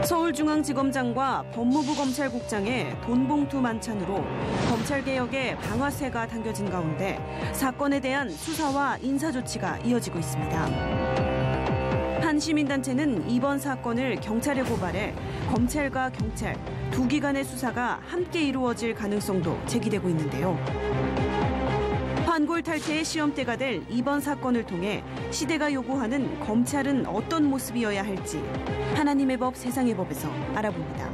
서울중앙지검장과 법무부 검찰국장의 돈봉투 만찬으로 검찰개혁의 방아쇠가 당겨진 가운데 사건에 대한 수사와 인사조치가 이어지고 있습니다. 한 시민단체는 이번 사건을 경찰에 고발해 검찰과 경찰 두 기관의 수사가 함께 이루어질 가능성도 제기되고 있는데요. 환골 탈퇴의 시험대가 될 이번 사건을 통해 시대가 요구하는 검찰은 어떤 모습이어야 할지 하나님의 법 세상의 법에서 알아봅니다.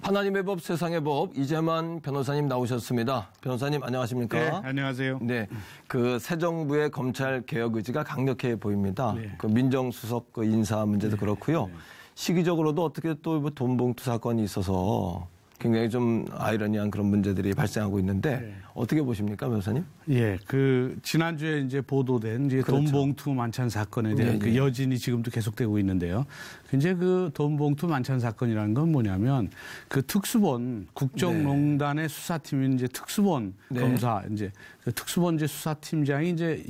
하나님의 법 세상의 법 이재만 변호사님 나오셨습니다. 변호사님 안녕하십니까? 네, 안녕하세요. 네, 그 새 정부의 검찰 개혁 의지가 강력해 보입니다. 네. 그 민정수석 그 인사 문제도 그렇고요. 시기적으로도 어떻게 또 돈봉투 사건이 있어서 굉장히 좀 아이러니한 그런 문제들이 발생하고 있는데 어떻게 보십니까, 변호사님? 예, 그 지난주에 이제 보도된 이제 그렇죠. 돈봉투 만찬 사건에 대한 그 여진이 지금도 계속되고 있는데요. 이제 그 돈봉투 만찬 사건이라는 건 뭐냐면 그 특수본 국정농단의 수사팀인 이제 특수본 검사 이제 그 특수본 이제 수사팀장이 이제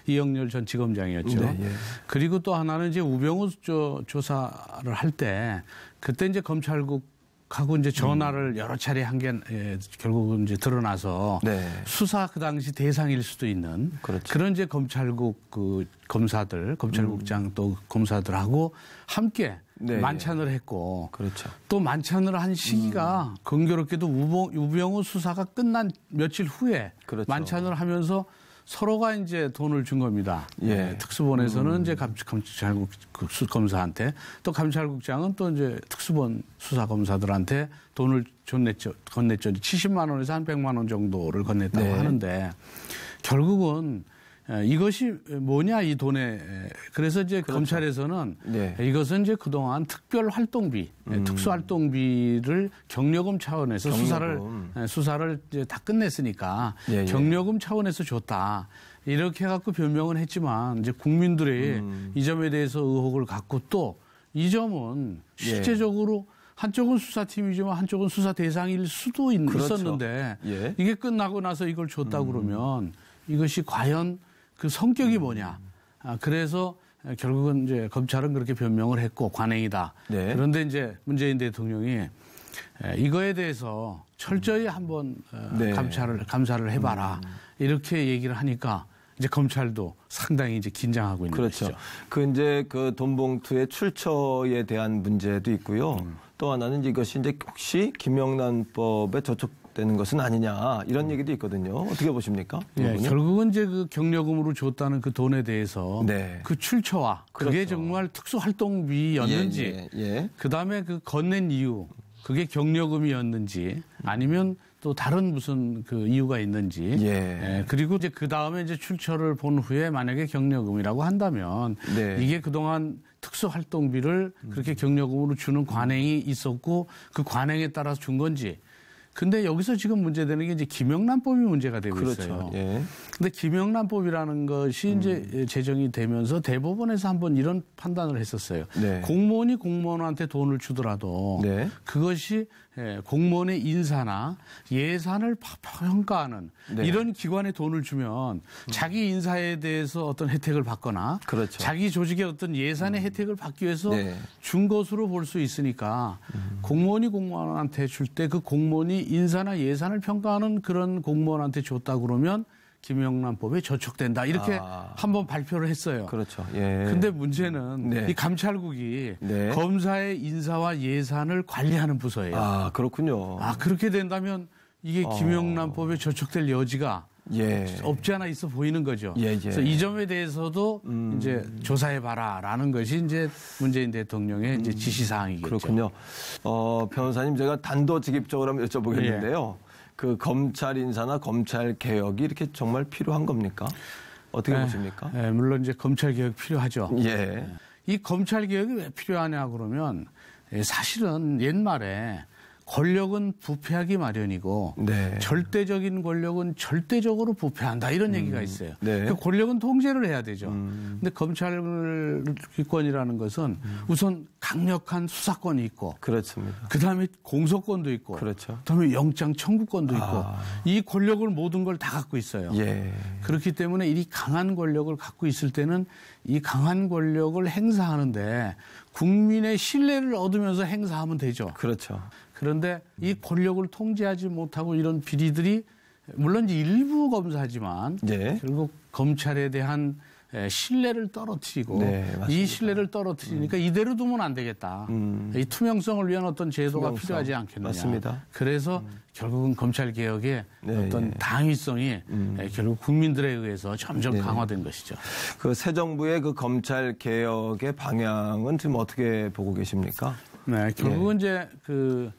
이영렬 전 지검장이었죠. 그리고 또 하나는 이제 우병우 조사를 할 때 그때 이제 검찰국 하고 이제 전화를 여러 차례 한 게 결국은 이제 드러나서 수사 그 당시 대상일 수도 있는 그런 이제 검찰국 그 검사들, 검찰국장 또 검사들하고 함께 만찬을 했고 또 만찬을 한 시기가 공교롭게도 우병우 수사가 끝난 며칠 후에 만찬을 하면서 서로가 이제 돈을 준 겁니다. 특수본에서는 이제 감찰국 검사한테 또 감찰국장은 또 이제 특수본 수사 검사들한테 돈을 건넸죠. 70만 원에서 한 100만 원 정도를 건넸다고 하는데 결국은 이것이 뭐냐 이 돈에 그래서 이제 검찰에서는 이것은 이제 그동안 특별활동비, 특수활동비를 경력금 차원에서 수사를 이제 다 끝냈으니까 경력금 차원에서 줬다. 이렇게 해갖고 변명은 했지만 이제 국민들이 이 점에 대해서 의혹을 갖고 또 이 점은 실제적으로 한쪽은 수사팀이지만 한쪽은 수사 대상일 수도 있었는데 이게 끝나고 나서 이걸 줬다 그러면 이것이 과연 그 성격이 뭐냐. 그래서 결국은 이제 검찰은 그렇게 변명을 했고 관행이다. 그런데 이제 문재인 대통령이 이거에 대해서 철저히 한번 감사를 해봐라. 이렇게 얘기를 하니까 이제 검찰도 상당히 이제 긴장하고 있는 것이죠. 그 이제 그 돈봉투의 출처에 대한 문제도 있고요. 또 하나는 이것이 이제 혹시 김영란법에 저촉되는 것은 아니냐 이런 얘기도 있거든요. 어떻게 보십니까? 결국은 이제 그 경력금으로 줬다는 그 돈에 대해서 그 출처와 그게 정말 특수활동비였는지 그다음에 그 건넨 이유 그게 경력금이었는지 아니면 또 다른 무슨 그 이유가 있는지 그리고 이제 그 다음에 이제 출처를 본 후에 만약에 경력금이라고 한다면 이게 그동안 특수활동비를 그렇게 경력금으로 주는 관행이 있었고 그 관행에 따라서 준 건지. 근데 여기서 지금 문제되는 게 이제 김영란법이 문제가 되고 있어요. 근데 김영란법이라는 것이 이제 제정이 되면서 대법원에서 한번 이런 판단을 했었어요. 공무원이 공무원한테 돈을 주더라도 그것이 공무원의 인사나 예산을 평가하는 이런 기관에 돈을 주면 자기 인사에 대해서 어떤 혜택을 받거나 자기 조직의 어떤 예산의 혜택을 받기 위해서 준 것으로 볼 수 있으니까 공무원이 공무원한테 줄 때 그 공무원이 인사나 예산을 평가하는 그런 공무원한테 줬다 그러면 김영란법에 저촉된다. 이렇게 한번 발표를 했어요. 근데 문제는 이 감찰국이 검사의 인사와 예산을 관리하는 부서예요. 그렇군요. 그렇게 된다면 이게 김영란법에 저촉될 여지가 없지 않아 있어 보이는 거죠. 그래서 이 점에 대해서도 이제 조사해봐라라는 것이 이제 문재인 대통령의 이제 지시사항이겠죠. 그렇군요. 변호사님 제가 단도직입적으로 한번 여쭤보겠는데요. 그 검찰 인사나 검찰 개혁이 이렇게 정말 필요한 겁니까? 어떻게 보십니까? 물론 이제 검찰 개혁 필요하죠. 이 검찰 개혁이 왜 필요하냐 그러면 사실은 옛말에 권력은 부패하기 마련이고 네. 절대적인 권력은 절대적으로 부패한다 이런 얘기가 있어요. 네. 그 권력은 통제를 해야 되죠. 근데 검찰기권이라는 것은 우선 강력한 수사권이 있고 그렇습니다. 그다음에 공소권도 있고 그렇죠. 그다음에 영장 청구권도 있고 이 권력을 모든 걸 다 갖고 있어요. 예. 그렇기 때문에 이 강한 권력을 갖고 있을 때는 이 강한 권력을 행사하는데 국민의 신뢰를 얻으면서 행사하면 되죠. 그렇죠. 그런데 이 권력을 통제하지 못하고 이런 비리들이 물론 이제 일부 검사지만 예. 결국 검찰에 대한 신뢰를 떨어뜨리고 네, 이 신뢰를 떨어뜨리니까 이대로 두면 안 되겠다. 이 투명성을 위한 어떤 제도가 투명성. 필요하지 않겠느냐. 맞습니다. 그래서 결국은 검찰 개혁의 네, 어떤 예. 당위성이 결국 국민들에 의해서 점점 강화된 것이죠. 그 새 정부의 그 검찰 개혁의 방향은 지금 어떻게 보고 계십니까? 네, 결국은 이제 그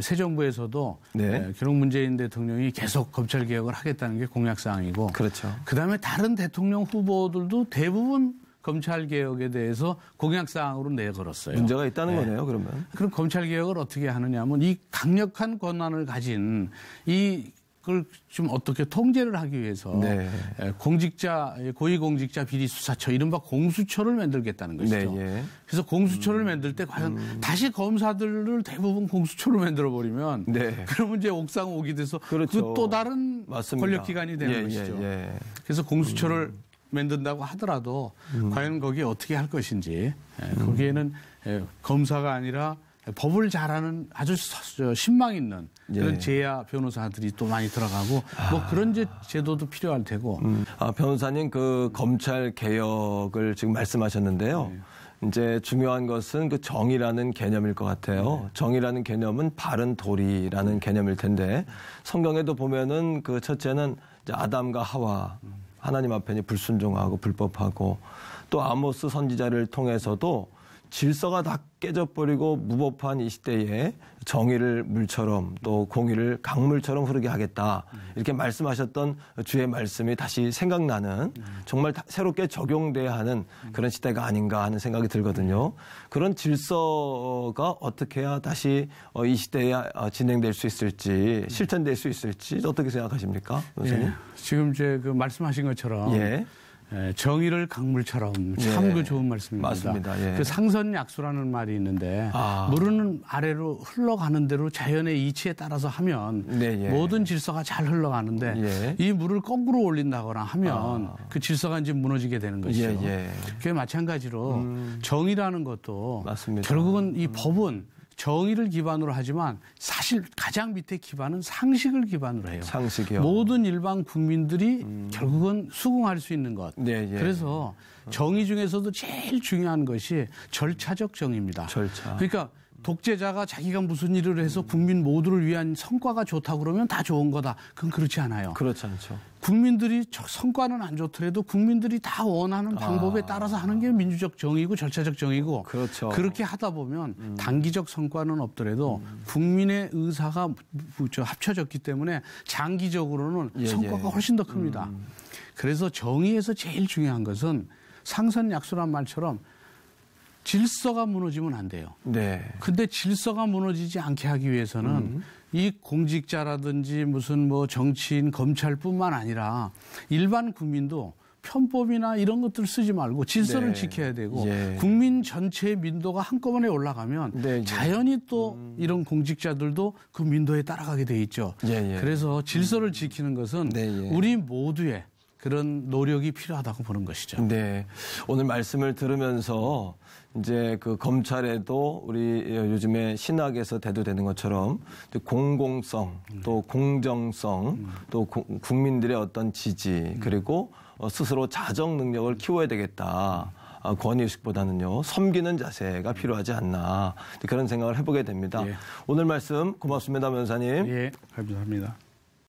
새 정부에서도 네. 결국 문재인 대통령이 계속 검찰 개혁을 하겠다는 게 공약 사항이고, 그렇죠. 그다음에 다른 대통령 후보들도 대부분 검찰 개혁에 대해서 공약 사항으로 내걸었어요. 문제가 있다는 거네요, 그러면. 그럼 검찰 개혁을 어떻게 하느냐면 이 강력한 권한을 가진 이걸 좀 어떻게 통제를 하기 위해서 네. 고위공직자 비리수사처 이른바 공수처를 만들겠다는 것이죠. 네, 예. 그래서 공수처를 만들 때 과연 다시 검사들을 대부분 공수처로 만들어 버리면 네. 그러면 이제 옥상 옥이 돼서 그렇죠. 그 또 다른 맞습니다. 권력기관이 되는 예, 것이죠. 예, 예. 그래서 공수처를 만든다고 하더라도 과연 거기에 어떻게 할 것인지 거기에는 검사가 아니라 법을 잘하는 아주 신망 있는 그런 예. 제야 변호사들이 또 많이 들어가고 뭐 그런 제도도 필요할 테고. 변호사님 그 검찰 개혁을 지금 말씀하셨는데요. 이제 중요한 것은 그 정의라는 개념일 것 같아요. 정의라는 개념은 바른 도리라는 개념일 텐데 성경에도 보면은 그 첫째는 이제 아담과 하와 하나님 앞에 불순종하고 불법하고 또 아모스 선지자를 통해서도 질서가 다 깨져버리고 무법한 이 시대에 정의를 물처럼 또 공의를 강물처럼 흐르게 하겠다. 이렇게 말씀하셨던 주의 말씀이 다시 생각나는 정말 새롭게 적용돼야 하는 그런 시대가 아닌가 하는 생각이 들거든요. 그런 질서가 어떻게 해야 다시 이 시대에 진행될 수 있을지 실천될 수 있을지 어떻게 생각하십니까? 선생님? 예, 지금 이제 그 말씀하신 것처럼 예. 정의를 강물처럼 참 그 좋은 말씀입니다. 맞습니다. 예. 그 상선약수라는 말이 있는데 물은 아래로 흘러가는 대로 자연의 이치에 따라서 하면 네, 예. 모든 질서가 잘 흘러가는데 예. 이 물을 거꾸로 올린다거나 하면 그 질서가 이제 무너지게 되는 것이죠. 예, 예. 그게 마찬가지로 정의라는 것도 맞습니다. 결국은 이 법은 정의를 기반으로 하지만 사실 가장 밑에 기반은 상식을 기반으로 해요. 상식이요. 모든 일반 국민들이 결국은 수긍할 수 있는 것. 네, 예. 그래서 정의 중에서도 제일 중요한 것이 절차적 정의입니다. 절차. 그러니까 독재자가 자기가 무슨 일을 해서 국민 모두를 위한 성과가 좋다고 그러면 다 좋은 거다. 그건 그렇지 않아요. 그렇지 않죠. 국민들이 성과는 안 좋더라도 국민들이 다 원하는 방법에 따라서 하는 게 민주적 정의고 절차적 정의고 그렇죠. 그렇게 하다 보면 단기적 성과는 없더라도 국민의 의사가 합쳐졌기 때문에 장기적으로는 예, 성과가 예. 훨씬 더 큽니다. 그래서 정의에서 제일 중요한 것은 상선약수란 말처럼 질서가 무너지면 안 돼요. 네. 근데 질서가 무너지지 않게 하기 위해서는 이 공직자라든지 무슨 뭐 정치인, 검찰뿐만 아니라 일반 국민도 편법이나 이런 것들 쓰지 말고 질서를 네. 지켜야 되고 예. 국민 전체의 민도가 한꺼번에 올라가면 네, 예. 자연히 또 이런 공직자들도 그 민도에 따라가게 돼 있죠. 예, 예. 그래서 질서를 지키는 것은 네, 예. 우리 모두의 그런 노력이 필요하다고 보는 것이죠. 네. 오늘 말씀을 들으면서 이제 그 검찰에도 우리 요즘에 신학에서 대두되는 것처럼 공공성 또 공정성 또 국민들의 어떤 지지 그리고 스스로 자정 능력을 키워야 되겠다. 권위의식보다는요. 섬기는 자세가 필요하지 않나 그런 생각을 해보게 됩니다. 예. 오늘 말씀 고맙습니다. 변호사님. 예, 감사합니다.